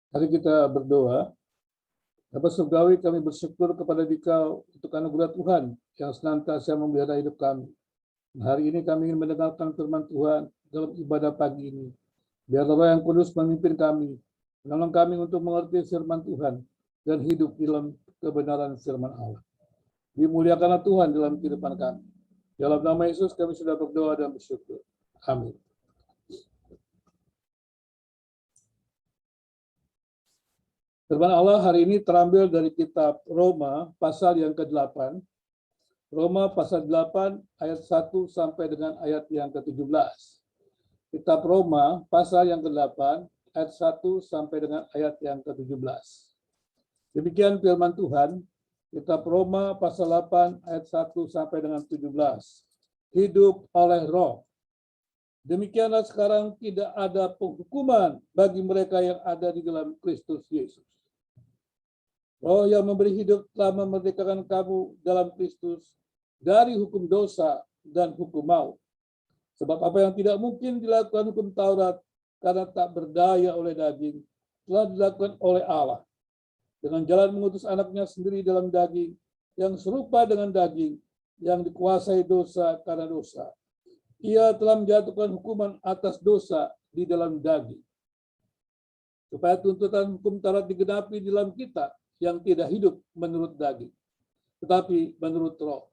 Mari kita berdoa. Bapa surgawi, kami bersyukur kepada Dikau untuk anugerah Tuhan yang senantiasa memelihara hidup kami. Hari ini kami ingin mendengarkan firman Tuhan dalam ibadah pagi ini. Biar Roh yang Kudus memimpin kami, menolong kami untuk mengerti firman Tuhan dan hidup dalam kebenaran firman Allah. Dimuliakanlah Tuhan dalam kehidupan kami. Dalam nama Yesus kami sudah berdoa dan bersyukur. Amin. Firman Allah hari ini terambil dari kitab Roma pasal yang ke-8. Roma pasal 8 ayat 1 sampai dengan ayat yang ke-17. Kitab Roma pasal yang ke-8 ayat 1 sampai dengan ayat yang ke-17. Demikian firman Tuhan, kitab Roma pasal 8 ayat 1 sampai dengan 17. Hidup oleh Roh. Demikianlah sekarang tidak ada penghukuman bagi mereka yang ada di dalam Kristus Yesus. Roh yang memberi hidup telah memerdekakan kamu dalam Kristus dari hukum dosa dan hukum maut. Sebab apa yang tidak mungkin dilakukan hukum Taurat karena tak berdaya oleh daging, telah dilakukan oleh Allah. Dengan jalan mengutus anaknya sendiri dalam daging, yang serupa dengan daging, yang dikuasai dosa karena dosa. Ia telah menjatuhkan hukuman atas dosa di dalam daging. Supaya tuntutan hukum Taurat digenapi di dalam kita, yang tidak hidup menurut daging, tetapi menurut Roh.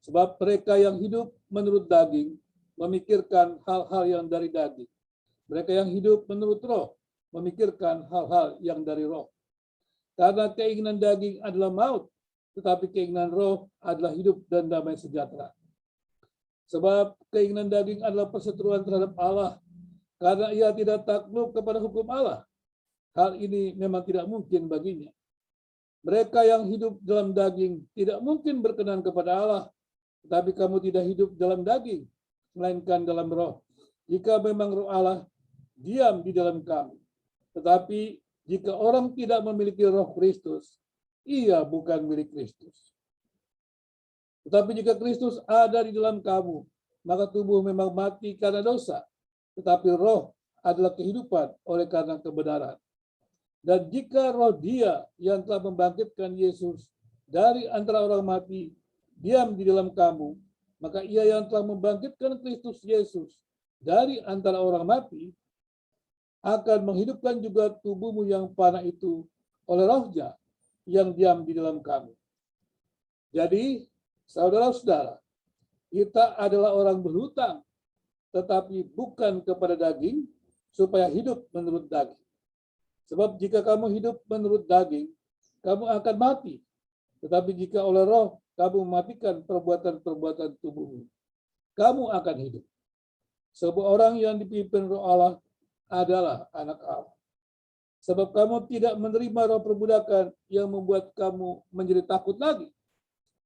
Sebab mereka yang hidup menurut daging memikirkan hal-hal yang dari daging. Mereka yang hidup menurut Roh memikirkan hal-hal yang dari Roh. Karena keinginan daging adalah maut, tetapi keinginan Roh adalah hidup dan damai sejahtera. Sebab keinginan daging adalah perseteruan terhadap Allah, karena ia tidak takluk kepada hukum Allah. Hal ini memang tidak mungkin baginya. Mereka yang hidup dalam daging tidak mungkin berkenan kepada Allah, tetapi kamu tidak hidup dalam daging, melainkan dalam Roh. Jika memang Roh Allah diam di dalam kamu. Tetapi jika orang tidak memiliki Roh Kristus, ia bukan milik Kristus. Tetapi jika Kristus ada di dalam kamu, maka tubuh memang mati karena dosa, tetapi Roh adalah kehidupan oleh karena kebenaran. Dan jika Roh Dia yang telah membangkitkan Yesus dari antara orang mati diam di dalam kamu, maka Ia yang telah membangkitkan Kristus Yesus dari antara orang mati akan menghidupkan juga tubuhmu yang panah itu oleh Roh-Nya yang diam di dalam kamu. Jadi, saudara-saudara, kita adalah orang berhutang, tetapi bukan kepada daging, supaya hidup menurut daging. Sebab jika kamu hidup menurut daging, kamu akan mati. Tetapi jika oleh Roh kamu mematikan perbuatan-perbuatan tubuhmu, kamu akan hidup. Sebab orang yang dipimpin Roh Allah adalah anak Allah. Sebab kamu tidak menerima roh perbudakan yang membuat kamu menjadi takut lagi.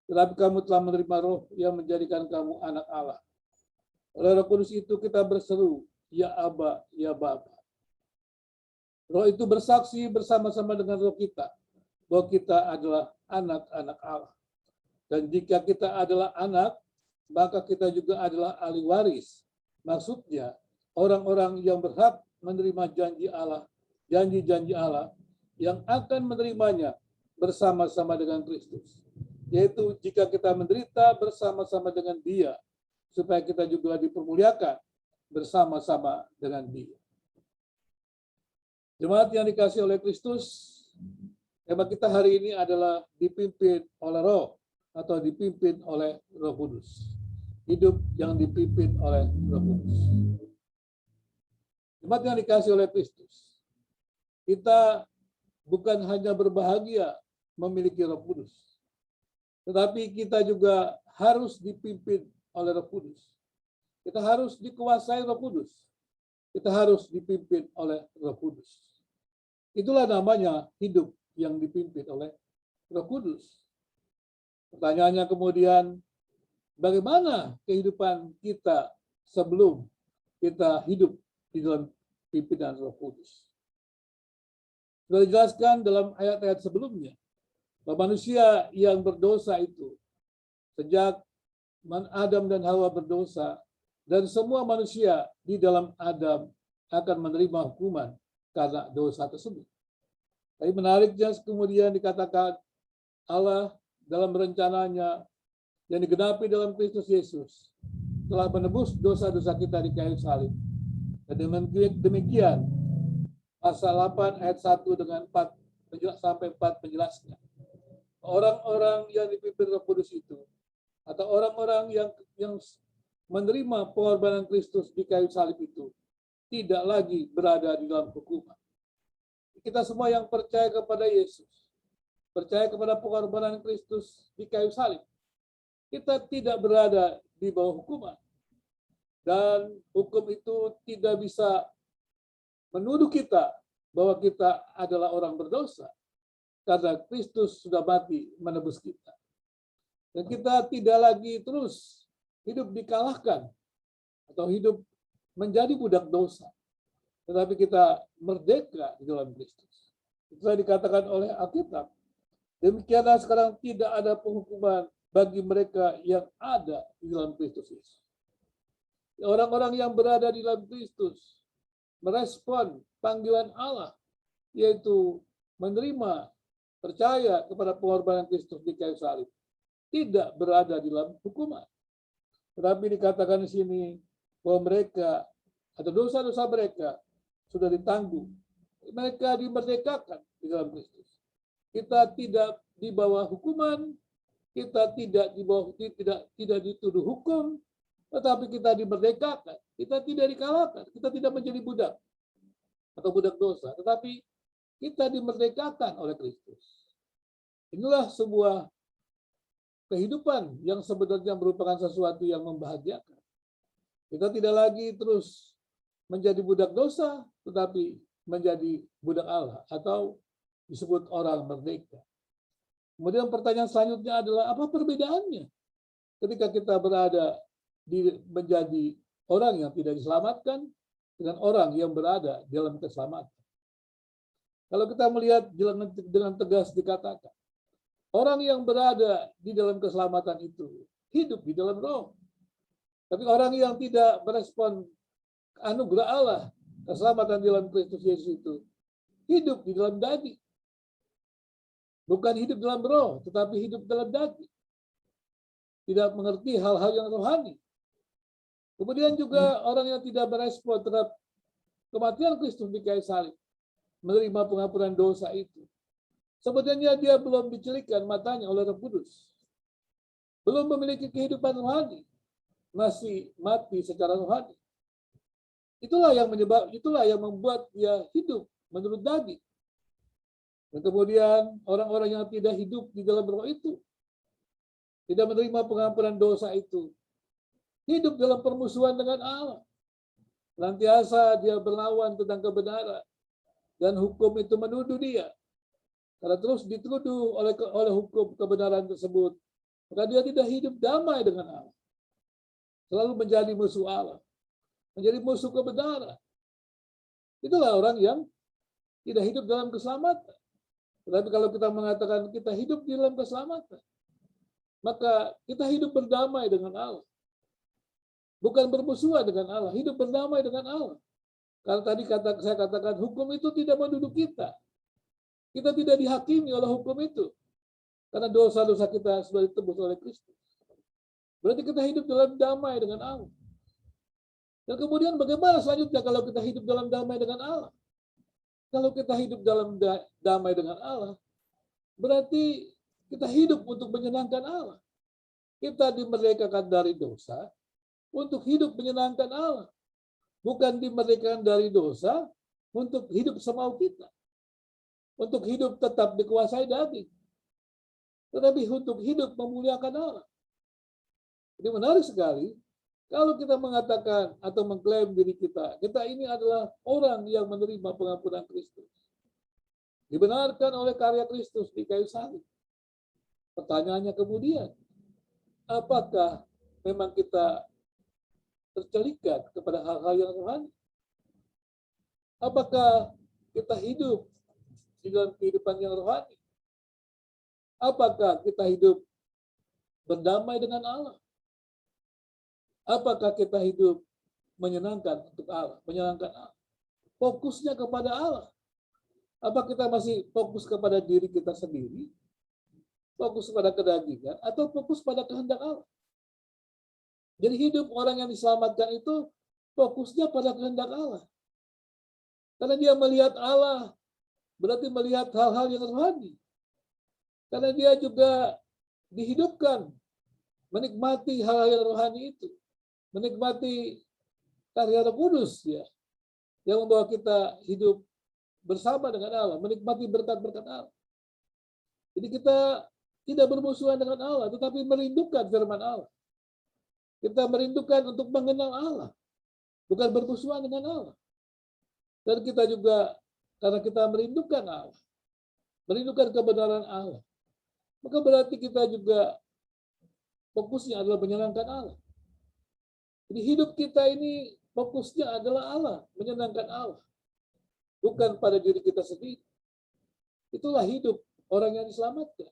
Tetapi kamu telah menerima Roh yang menjadikan kamu anak Allah. Oleh Roh Kudus itu kita berseru, ya Aba, ya Bapa. Roh itu bersaksi bersama-sama dengan roh kita bahwa kita adalah anak-anak Allah. Dan jika kita adalah anak, maka kita juga adalah ahli waris. Maksudnya, orang-orang yang berhak menerima janji-janji Allah yang akan menerimanya bersama-sama dengan Kristus. Yaitu jika kita menderita bersama-sama dengan Dia, supaya kita juga dipermuliakan bersama-sama dengan Dia. Jemaat yang dikasihi oleh Kristus, tema kita hari ini adalah dipimpin oleh Roh atau dipimpin oleh Roh Kudus. Hidup yang dipimpin oleh Roh Kudus. Jemaat yang dikasihi oleh Kristus, kita bukan hanya berbahagia memiliki Roh Kudus, tetapi kita juga harus dipimpin oleh Roh Kudus. Kita harus dikuasai Roh Kudus. Kita harus dipimpin oleh Roh Kudus. Itulah namanya hidup yang dipimpin oleh Roh Kudus. Pertanyaannya kemudian, bagaimana kehidupan kita sebelum kita hidup di dalam pimpinan Roh Kudus? Sudah dijelaskan dalam ayat-ayat sebelumnya, bahwa manusia yang berdosa itu, sejak Adam dan Hawa berdosa, dan semua manusia di dalam Adam akan menerima hukuman karena dosa tersebut. Tapi menariknya kemudian dikatakan Allah dalam rencananya yang digenapi dalam Kristus Yesus telah menebus dosa-dosa kita di kayu salib. Dan demikian pasal 8 ayat 1 dengan 4 sampai 4 menjelaskan. Orang-orang yang dipimpin Roh Kudus itu atau orang-orang yang menerima pengorbanan Kristus di kayu salib itu tidak lagi berada di dalam hukuman. Kita semua yang percaya kepada Yesus, percaya kepada pengorbanan Kristus di kayu salib, kita tidak berada di bawah hukuman. Dan hukum itu tidak bisa menuduh kita bahwa kita adalah orang berdosa, karena Kristus sudah mati menebus kita. Dan kita tidak lagi terus hidup dikalahkan atau hidup menjadi budak dosa, tetapi kita merdeka di dalam Kristus. Itulah dikatakan oleh Alkitab. Demikianlah sekarang tidak ada penghukuman bagi mereka yang ada di dalam Kristus Yesus. Orang-orang yang berada di dalam Kristus merespon panggilan Allah, yaitu menerima, percaya kepada pengorbanan Kristus di kayu salib, tidak berada di dalam hukuman. Tetapi dikatakan di sini bahwa mereka atau dosa-dosa mereka sudah ditanggung. Mereka dimerdekakan di dalam Kristus. Kita tidak di bawah hukuman, kita tidak di bawah tidak dituduh hukum, tetapi kita dimerdekakan. Kita tidak dikalahkan, kita tidak menjadi budak atau budak dosa, tetapi kita dimerdekakan oleh Kristus. Inilah sebuah kehidupan yang sebenarnya merupakan sesuatu yang membahagiakan. Kita tidak lagi terus menjadi budak dosa, tetapi menjadi budak Allah atau disebut orang merdeka. Kemudian pertanyaan selanjutnya adalah apa perbedaannya ketika kita berada menjadi orang yang tidak diselamatkan dengan orang yang berada dalam keselamatan. Kalau kita melihat dengan tegas dikatakan, orang yang berada di dalam keselamatan itu hidup di dalam roh. Tapi orang yang tidak merespon anugerah Allah, keselamatan di dalam Kristus Yesus itu, hidup di dalam daging. Bukan hidup dalam roh, tetapi hidup dalam daging. Tidak mengerti hal-hal yang rohani. Kemudian juga orang yang tidak merespon terhadap kematian Kristus di kayu salib, menerima pengampunan dosa itu. Sebenarnya dia belum dicelikan matanya oleh Roh Kudus. Belum memiliki kehidupan rohani. Masih mati secara rohani. Itulah yang membuat dia hidup menurut daging. Dan kemudian orang-orang yang tidak hidup di dalam roh itu, tidak menerima pengampunan dosa itu, hidup dalam permusuhan dengan Allah. Senantiasa dia berlawan tentang kebenaran. Dan hukum itu menuduh dia. Karena terus dituduh oleh hukum kebenaran tersebut, maka dia tidak hidup damai dengan Allah. Selalu menjadi musuh Allah. Menjadi musuh kebenaran. Itulah orang yang tidak hidup dalam keselamatan. Tetapi kalau kita mengatakan kita hidup di dalam keselamatan, maka kita hidup berdamai dengan Allah. Bukan bermusuhan dengan Allah, hidup berdamai dengan Allah. Karena tadi saya katakan hukum itu tidak menuduh kita. Kita tidak dihakimi oleh hukum itu. Karena dosa-dosa kita sudah ditebus oleh Kristus. Berarti kita hidup dalam damai dengan Allah. Dan kemudian bagaimana selanjutnya kalau kita hidup dalam damai dengan Allah? Kalau kita hidup dalam damai dengan Allah, berarti kita hidup untuk menyenangkan Allah. Kita dimerdekakan dari dosa untuk hidup menyenangkan Allah. Bukan dimerdekakan dari dosa untuk hidup semau kita. Untuk hidup tetap dikuasai daging. Tetapi untuk hidup memuliakan Allah. Ini menarik sekali. Kalau kita mengatakan atau mengklaim diri kita ini adalah orang yang menerima pengampunan Kristus. Dibenarkan oleh karya Kristus di kayu salib. Pertanyaannya kemudian, apakah memang kita tercelikat kepada hal-hal yang rohani? Apakah kita hidup di dalam kehidupan yang rohani? Apakah kita hidup berdamai dengan Allah? Apakah kita hidup menyenangkan untuk Allah, menyenangkan Allah? Fokusnya kepada Allah. Apa kita masih fokus kepada diri kita sendiri, fokus pada kedagingan, atau fokus pada kehendak Allah? Jadi hidup orang yang diselamatkan itu fokusnya pada kehendak Allah. Karena dia melihat Allah, berarti melihat hal-hal yang rohani. Karena dia juga dihidupkan, menikmati hal-hal yang rohani itu. Menikmati karya Roh Kudus, ya, yang membawa kita hidup bersama dengan Allah, menikmati berkat-berkat Allah. Jadi kita tidak bermusuhan dengan Allah, tetapi merindukan firman Allah. Kita merindukan untuk mengenal Allah, bukan bermusuhan dengan Allah. Dan kita juga, karena kita merindukan Allah, merindukan kebenaran Allah, maka berarti kita juga fokusnya adalah menyenangkan Allah. Jadi hidup kita ini fokusnya adalah Allah, menyenangkan Allah, bukan pada diri kita sendiri. Itulah hidup orang yang diselamatkan.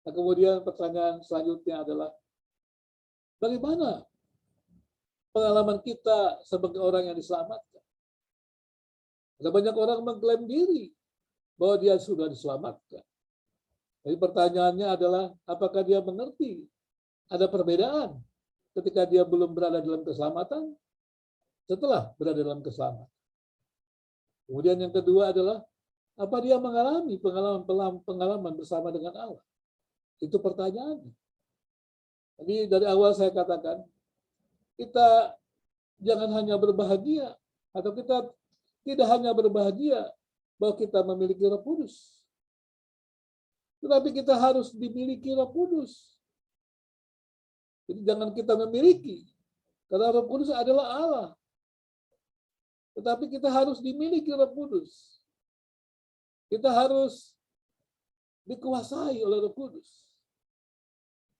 Nah, kemudian pertanyaan selanjutnya adalah, bagaimana pengalaman kita sebagai orang yang diselamatkan? Ada banyak orang mengklaim diri bahwa dia sudah diselamatkan. Jadi pertanyaannya adalah, apakah dia mengerti ada perbedaan ketika dia belum berada dalam keselamatan, setelah berada dalam keselamatan? Kemudian yang kedua adalah, apa dia mengalami pengalaman bersama dengan Allah? Itu pertanyaannya. Jadi dari awal saya katakan, kita jangan hanya berbahagia, atau kita tidak hanya berbahagia bahwa kita memiliki Roh Kudus, tetapi kita harus dimiliki Roh Kudus. Jadi jangan kita memiliki, karena Roh Kudus adalah Allah. Tetapi kita harus dimiliki Roh Kudus. Kita harus dikuasai oleh Roh Kudus.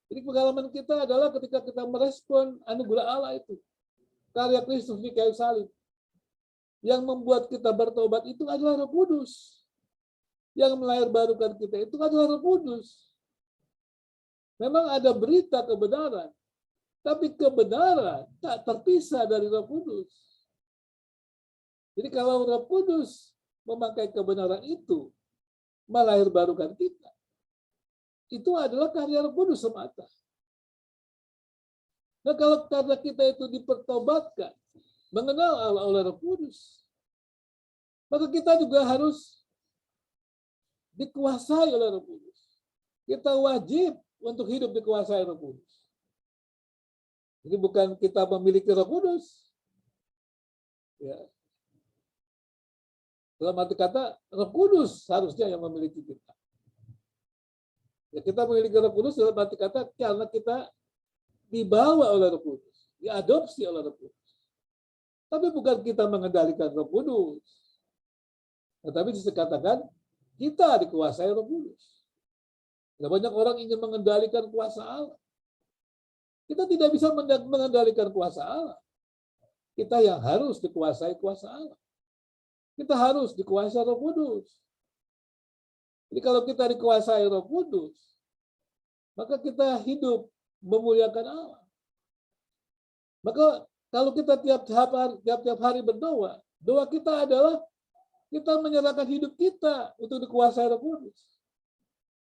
Jadi pengalaman kita adalah ketika kita merespon anugerah Allah itu. Karya Kristus di kayu salib. Yang membuat kita bertobat itu adalah Roh Kudus. Yang melahirbarukan kita itu adalah Roh Kudus. Memang ada berita kebenaran, tapi kebenaran tak terpisah dari Roh Kudus. Jadi kalau Roh Kudus memakai kebenaran itu, melahirbarukan kita, itu adalah karya Roh Kudus semata. Nah, kalau karena kita itu dipertobatkan, mengenal Allah oleh Roh Kudus, maka kita juga harus dikuasai oleh Roh Kudus. Kita wajib untuk hidup dikuasai Roh Kudus. Jadi bukan kita memiliki Roh Kudus. Ya. Dalam arti kata, Roh Kudus harusnya yang memiliki kita. Ya, kita memiliki Roh Kudus dalam arti kata karena kita dibawa oleh Roh Kudus, diadopsi oleh Roh Kudus. Tapi bukan kita mengendalikan Roh Kudus. Tetapi dikatakan kita dikuasai Roh Kudus. Ada banyak orang ingin mengendalikan kuasa Allah. Kita tidak bisa mengendalikan kuasa Allah. Kita yang harus dikuasai kuasa Allah. Kita harus dikuasai Roh Kudus. Jadi kalau kita dikuasai Roh Kudus, maka kita hidup memuliakan Allah. Maka kalau kita tiap-tiap hari berdoa, doa kita adalah kita menyerahkan hidup kita untuk dikuasai Roh Kudus.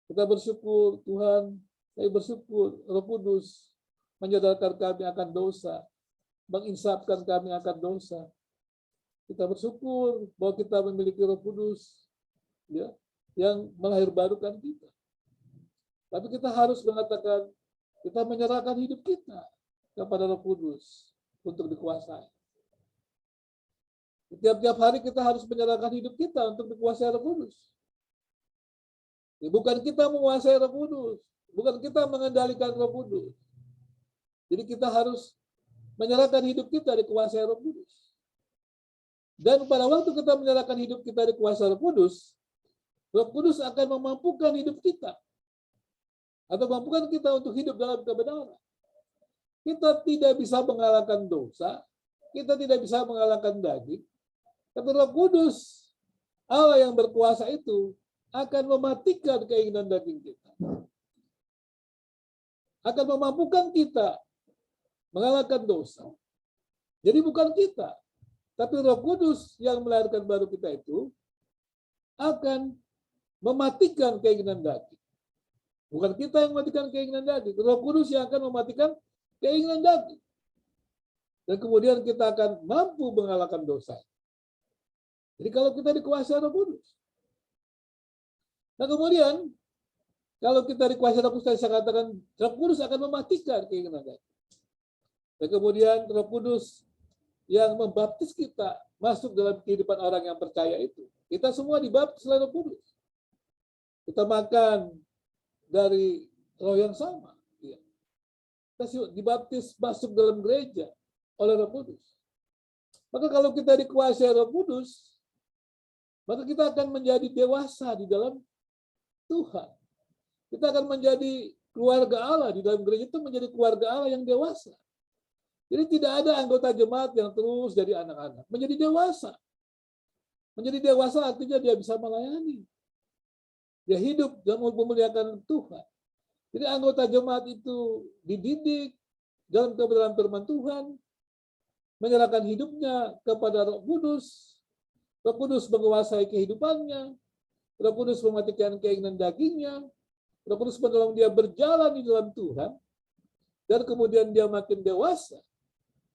Kita bersyukur, Tuhan, saya bersyukur Roh Kudus menyadarkan kami akan dosa, menginsapkan kami akan dosa. Kita bersyukur bahwa kita memiliki Roh Kudus, ya, yang melahirbarukan kita. Tapi kita harus mengatakan, kita menyerahkan hidup kita kepada Roh Kudus untuk dikuasai. Tiap-tiap hari kita harus menyerahkan hidup kita untuk dikuasai Roh Kudus. Ya, bukan kita menguasai Roh Kudus, bukan kita mengendalikan Roh Kudus. Jadi kita harus menyerahkan hidup kita dikuasai Roh Kudus. Dan pada waktu kita menyerahkan hidup kita dikuasai Roh Kudus akan memampukan hidup kita. Atau mampukan kita untuk hidup dalam kebenaran. Kita tidak bisa mengalahkan dosa, kita tidak bisa mengalahkan daging. Tapi Roh Kudus, Allah yang berkuasa itu, akan mematikan keinginan daging kita. Akan memampukan kita mengalahkan dosa. Jadi bukan kita, tapi Roh Kudus yang melahirkan baru kita itu akan mematikan keinginan daging. Bukan kita yang mematikan keinginan daging, Roh Kudus yang akan mematikan keinginan daging. Dan kemudian kita akan mampu mengalahkan dosa. Jadi kalau kita dikuasai Roh Kudus. Nah kemudian, kalau kita dikuasai Roh Kudus, saya katakan Roh Kudus akan mematikan keinginan daging. Dan kemudian Roh Kudus yang membaptis kita masuk dalam kehidupan orang yang percaya itu. Kita semua dibaptis oleh Roh Kudus. Kita makan dari roh yang sama. Kita dibaptis masuk dalam gereja oleh Roh Kudus. Maka kalau kita dikuasai Roh Kudus, maka kita akan menjadi dewasa di dalam Tuhan. Kita akan menjadi keluarga Allah. Di dalam gereja itu menjadi keluarga Allah yang dewasa. Jadi tidak ada anggota jemaat yang terus jadi anak-anak. Menjadi dewasa. Menjadi dewasa artinya dia bisa melayani. Dia hidup dan memuliakan Tuhan. Jadi anggota jemaat itu dididik dalam kebenaran firman Tuhan, menyerahkan hidupnya kepada Roh Kudus. Roh Kudus menguasai kehidupannya. Roh Kudus mematikan keinginan dagingnya. Roh Kudus menolong dia berjalan di dalam Tuhan. Dan kemudian dia makin dewasa.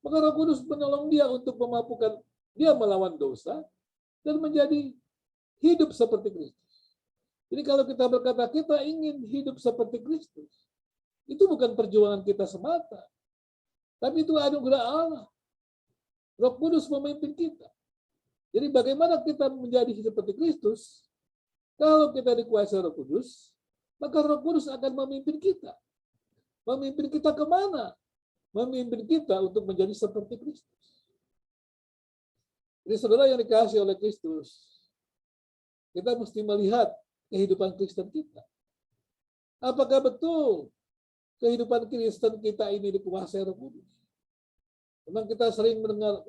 Maka Roh Kudus menolong dia untuk memampukan dia melawan dosa dan menjadi hidup seperti Kristus. Jadi kalau kita berkata kita ingin hidup seperti Kristus, itu bukan perjuangan kita semata, tapi itu anugerah Allah. Roh Kudus memimpin kita. Jadi bagaimana kita menjadi seperti Kristus? Kalau kita dikuasai Roh Kudus, maka Roh Kudus akan memimpin kita. Memimpin kita kemana? Memimpin kita untuk menjadi seperti Kristus. Jadi saudara yang dikasihi oleh Kristus, kita mesti melihat kehidupan Kristen kita. Apakah betul kehidupan Kristen kita ini dikuasai Roh Kudus? Memang kita sering mendengar,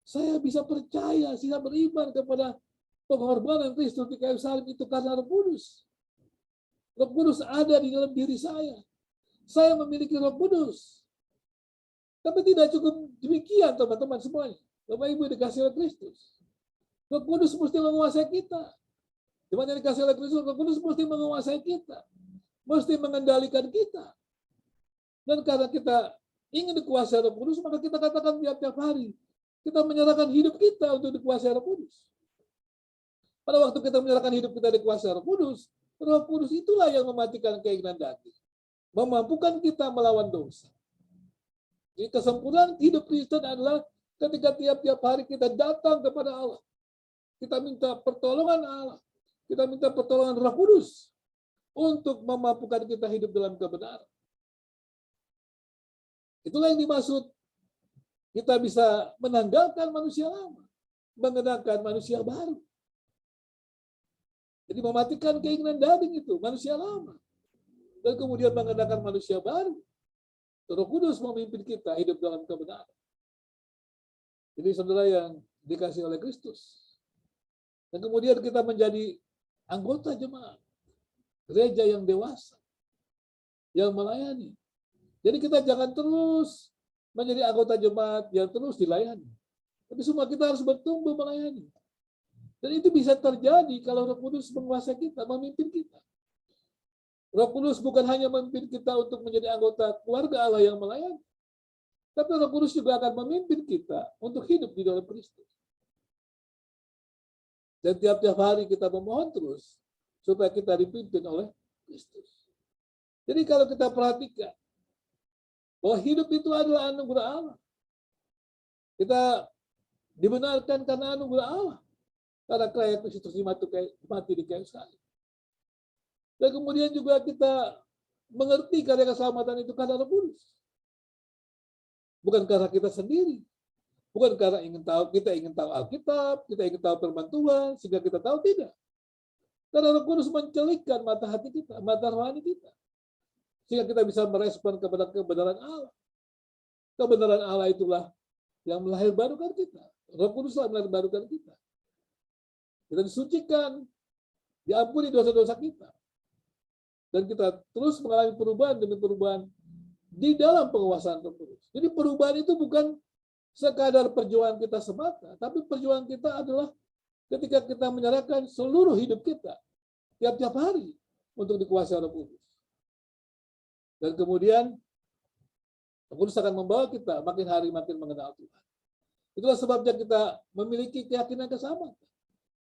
saya bisa percaya, saya beriman kepada pengorbanan Kristus di kayu salib itu karena Roh Kudus. Roh Kudus ada di dalam diri saya. Saya memiliki Roh Kudus. Tapi tidak cukup demikian, teman-teman semuanya. Bapak Ibu dikasih oleh Kristus. Roh Kudus mesti menguasai kita. Dimana yang dikasih oleh Kristus, Roh Kudus mesti menguasai kita. Mesti mengendalikan kita. Dan karena kita ingin dikuasai Roh Kudus, maka kita katakan tiap-tiap hari. Kita menyerahkan hidup kita untuk dikuasai Roh Kudus. Pada waktu kita menyerahkan hidup kita dikuasai Roh Kudus itulah yang mematikan keinginan daging. Memampukan kita melawan dosa. Jadi kesempurnaan hidup Kristen adalah ketika tiap-tiap hari kita datang kepada Allah. Kita minta pertolongan Allah. Kita minta pertolongan Roh Kudus untuk memampukan kita hidup dalam kebenaran. Itulah yang dimaksud kita bisa menanggalkan manusia lama, mengenakan manusia baru. Jadi mematikan keinginan daging itu, manusia lama. Dan kemudian mengenakan manusia baru. Roh Kudus memimpin kita hidup dalam kebenaran. Jadi saudara yang dikasihi oleh Kristus. Dan kemudian kita menjadi anggota jemaat, gereja yang dewasa, yang melayani. Jadi kita jangan terus menjadi anggota jemaat yang terus dilayani. Tapi semua kita harus bertumbuh melayani. Dan itu bisa terjadi kalau Roh Kudus menguasai kita, memimpin kita. Roh Kudus bukan hanya memimpin kita untuk menjadi anggota keluarga Allah yang melayani, tapi Roh Kudus juga akan memimpin kita untuk hidup di dalam Kristus. Dan tiap-tiap hari kita memohon terus supaya kita dipimpin oleh Kristus. Jadi kalau kita perhatikan bahwa hidup itu adalah anugerah Allah. Kita dibenarkan karena anugerah Allah. Karena karya Kristus mati di kayu salib. Dan kemudian juga kita mengerti karya keselamatan itu karena Roh Kudus. Bukan karena kita sendiri. Bukan karena kita ingin tahu Alkitab, kita ingin tahu firman Tuhan, sehingga kita tahu, tidak. Karena Roh Kudus mencelikkan mata hati kita, mata rohani kita. Sehingga kita bisa merespon kepada kebenaran Allah. Kebenaran Allah itulah yang melahirbarukan kita. Roh Kuduslah melahirbarukan kita. Kita disucikan, diampuni dosa-dosa kita. Dan kita terus mengalami perubahan demi perubahan di dalam penguasaan Roh Kudus. Jadi perubahan itu bukan sekadar perjuangan kita semata, tapi perjuangan kita adalah ketika kita menyerahkan seluruh hidup kita tiap-tiap hari untuk dikuasai Roh Kudus. Dan kemudian Roh Kudus akan membawa kita makin hari makin mengenal Tuhan. Itulah sebabnya kita memiliki keyakinan keselamatan.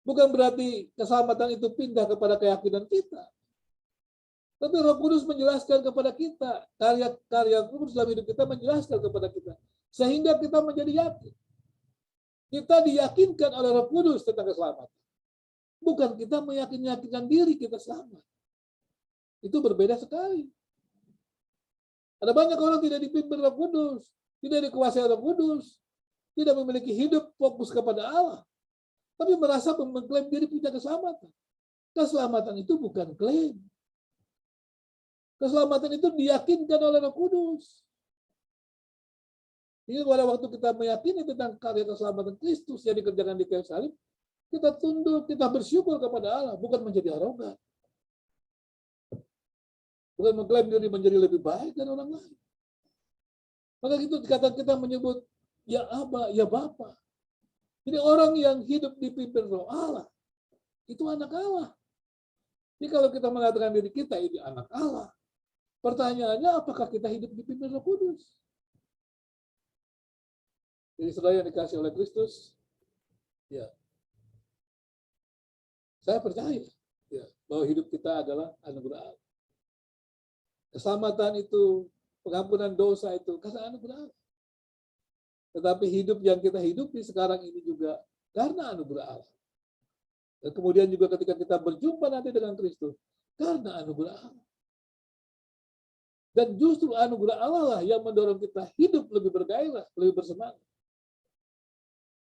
Bukan berarti keselamatan itu pindah kepada keyakinan kita. Tapi Roh Kudus menjelaskan kepada kita, karya-karya Roh Kudus dalam hidup kita menjelaskan kepada kita. Sehingga kita menjadi yakin. Kita diyakinkan oleh Roh Kudus tentang keselamatan. Bukan kita meyakinkan diri kita selamat. Itu berbeda sekali. Ada banyak orang tidak dipimpin Roh Kudus, tidak dikuasai Roh Kudus, tidak memiliki hidup fokus kepada Allah, tapi merasa mengklaim diri punya keselamatan. Keselamatan itu bukan klaim. Keselamatan itu diyakinkan oleh Roh Kudus. Jadi pada waktu kita meyakini tentang karya keselamatan Kristus yang dikerjakan di kayu salib, kita tunduk, kita bersyukur kepada Allah, bukan menjadi arogan. Bukan mengklaim diri menjadi lebih baik dari orang lain. Maka itu dikatakan kita menyebut ya Aba, ya Bapa. Jadi orang yang hidup dipimpin Roh Allah, itu anak Allah. Jadi kalau kita mengatakan diri kita ini anak Allah, pertanyaannya apakah kita hidup dipimpin Roh Kudus? Jadi saudara yang dikasih oleh Kristus, ya, saya percaya ya, bahwa hidup kita adalah anugerah Allah. Keselamatan itu, pengampunan dosa itu karena anugerah Allah. Tetapi hidup yang kita hidupi sekarang ini juga karena anugerah Allah. Dan kemudian juga ketika kita berjumpa nanti dengan Kristus, karena anugerah Allah. Dan justru anugerah Allah lah yang mendorong kita hidup lebih bergairah, lebih bersemangat.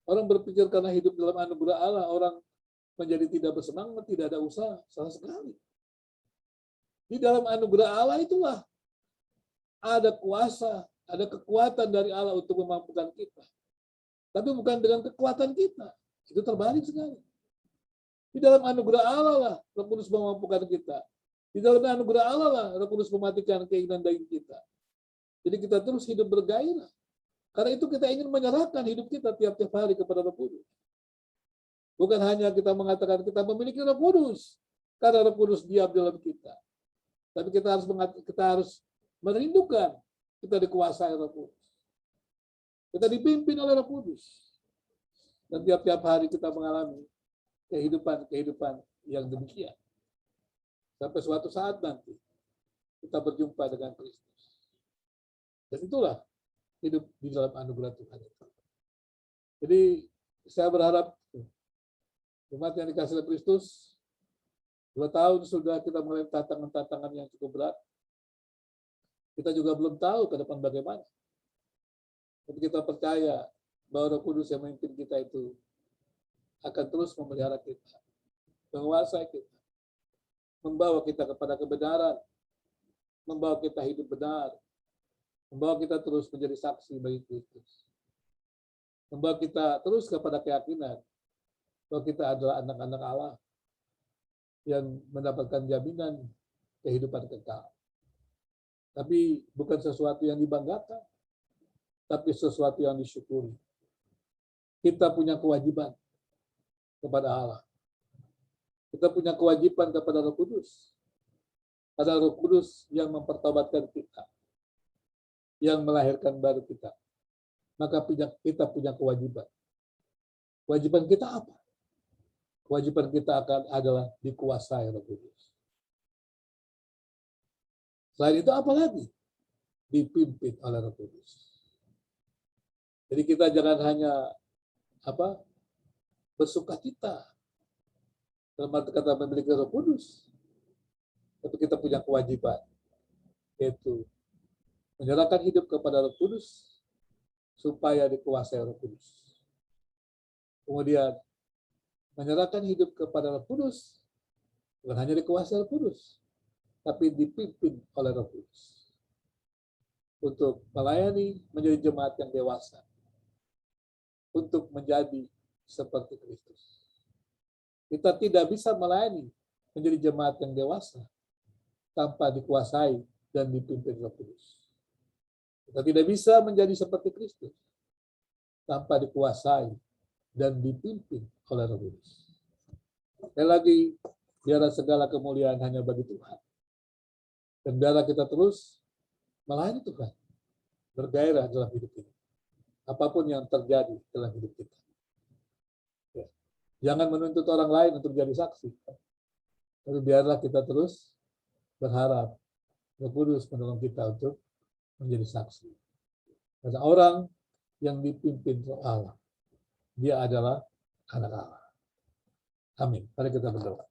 Orang berpikir karena hidup dalam anugerah Allah, orang menjadi tidak bersemangat, tidak ada usaha, salah sekali. Di dalam anugerah Allah itulah ada kuasa, ada kekuatan dari Allah untuk memampukan kita. Tapi bukan dengan kekuatan kita. Itu terbalik sekali. Di dalam anugerah Allah lah Roh Kudus memampukan kita. Di dalam anugerah Allah lah Roh Kudus mematikan keinginan daging kita. Jadi kita terus hidup bergairah. Karena itu kita ingin menyerahkan hidup kita tiap-tiap hari kepada Roh Kudus. Bukan hanya kita mengatakan kita memiliki Roh Kudus, karena Roh Kudus diam dalam kita. Tapi kita harus merindukan kita dikuasai Roh Kudus. Kita dipimpin oleh Roh Kudus. Dan tiap-tiap hari kita mengalami kehidupan yang demikian. Sampai suatu saat nanti kita berjumpa dengan Kristus. Dan itulah hidup di dalam anugerah Tuhan. Jadi saya berharap umat yang dikasihi oleh Kristus, 2 tahun sudah kita mulai tantangan-tantangan yang cukup berat. Kita juga belum tahu ke depan bagaimana. Tapi kita percaya bahwa Roh Kudus yang memimpin kita itu akan terus memelihara kita, menguasai kita, membawa kita kepada kebenaran, membawa kita hidup benar, membawa kita terus menjadi saksi bagi Kristus. Membawa kita terus kepada keyakinan bahwa kita adalah anak-anak Allah yang mendapatkan jaminan kehidupan kekal. Tapi bukan sesuatu yang dibanggakan, tapi sesuatu yang disyukuri. Kita punya kewajiban kepada Allah. Kita punya kewajiban kepada Roh Kudus. Ada Roh Kudus yang mempertobatkan kita, yang melahirkan baru kita. Maka kita punya kewajiban. Kewajiban kita apa? Kewajiban kita adalah dikuasai Roh Kudus. Selain itu apa lagi? Dipimpin oleh Roh Kudus. Jadi kita jangan hanya bersukacita dalam arti kata memiliki Roh Kudus, tapi kita punya kewajiban, yaitu menyerahkan hidup kepada Roh Kudus supaya dikuasai Roh Kudus. Kemudian menyerahkan hidup kepada Roh Kudus bukan hanya dikuasai Roh Kudus, tapi dipimpin oleh Roh Kudus untuk melayani menjadi jemaat yang dewasa, untuk menjadi seperti Kristus. Kita tidak bisa melayani menjadi jemaat yang dewasa tanpa dikuasai dan dipimpin Roh Kudus. Kita tidak bisa menjadi seperti Kristus tanpa dikuasai dan dipimpin oleh Roh Kudus. Sekali lagi, biarlah segala kemuliaan hanya bagi Tuhan. Dan biarlah kita terus melayani Tuhan, bergairah dalam hidup ini. Apapun yang terjadi dalam hidup kita. Ya. Jangan menuntut orang lain untuk jadi saksi. Tapi biarlah kita terus berharap Roh Kudus menolong kita untuk menjadi saksi. Karena orang yang dipimpin Roh Allah, dia adalah anak Allah. Amin. Mari kita berdoa.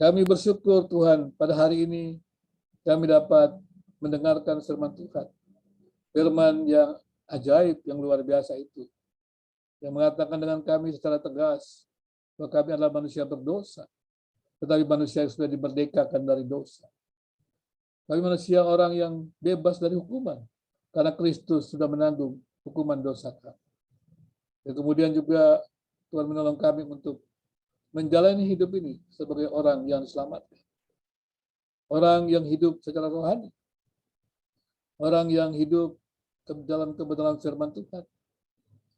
Kami bersyukur Tuhan pada hari ini kami dapat mendengarkan firman Tuhan. Firman yang ajaib, yang luar biasa itu. Yang mengatakan dengan kami secara tegas bahwa kami adalah manusia berdosa. Tetapi manusia yang sudah dimerdekakan dari dosa. Kami manusia orang yang bebas dari hukuman. Karena Kristus sudah menanggung hukuman dosa kami. Dan kemudian juga Tuhan menolong kami untuk menjalani hidup ini sebagai orang yang diselamatkan. Orang yang hidup secara rohani. Orang yang hidup dalam kebenaran firman Tuhan.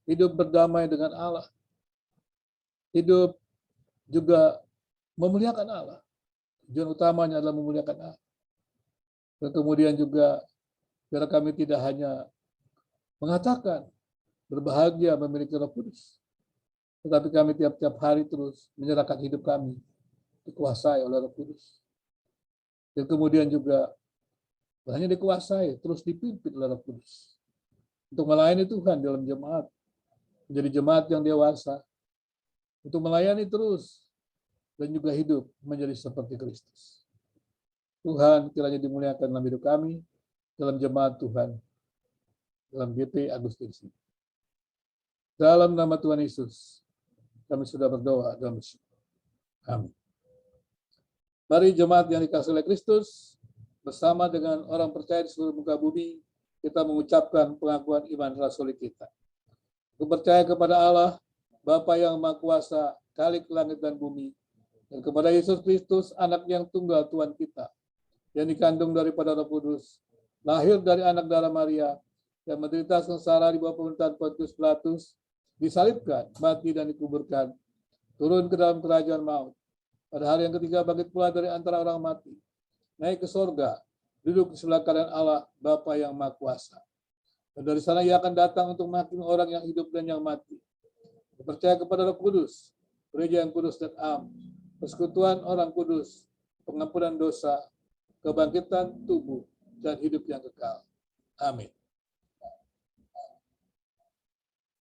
Hidup berdamai dengan Allah. Hidup juga memuliakan Allah. Tujuan utamanya adalah memuliakan Allah. Dan kemudian juga biar kami tidak hanya mengatakan berbahagia memiliki Roh Kudus. Tetapi kami tiap-tiap hari terus menyerahkan hidup kami dikuasai oleh Roh Kudus. Dan kemudian juga hanya dikuasai, terus dipimpin oleh Roh Kudus. Untuk melayani Tuhan dalam jemaat. Menjadi jemaat yang dewasa. Untuk melayani terus. Dan juga hidup menjadi seperti Kristus. Tuhan kiranya dimuliakan dalam hidup kami. Dalam jemaat Tuhan. Dalam GP Agustinus. Dalam nama Tuhan Yesus. Kami sudah berdoa dan bersyukur. Amin. Mari jemaat yang dikasihi oleh Kristus, bersama dengan orang percaya di seluruh muka bumi, kita mengucapkan pengakuan iman rasuli kita. Aku percaya kepada Allah, Bapa yang Maha Kuasa, Khalik langit dan bumi, dan kepada Yesus Kristus, anak yang tunggal Tuhan kita, yang dikandung daripada Roh Kudus, lahir dari anak darah Maria, yang menderita sengsara di bawah pemerintahan Pontius Pilatus, disalibkan, mati dan dikuburkan, turun ke dalam kerajaan maut. Pada hari yang ketiga bangkit pula dari antara orang mati, naik ke sorga, duduk di sebelah kanan Allah, Bapa yang Maha Kuasa. Dan dari sana ia akan datang untuk menghakimi orang yang hidup dan yang mati. Percaya kepada Roh Kudus, gereja yang kudus dan am, persekutuan orang kudus, pengampunan dosa, kebangkitan tubuh, dan hidup yang kekal. Amin.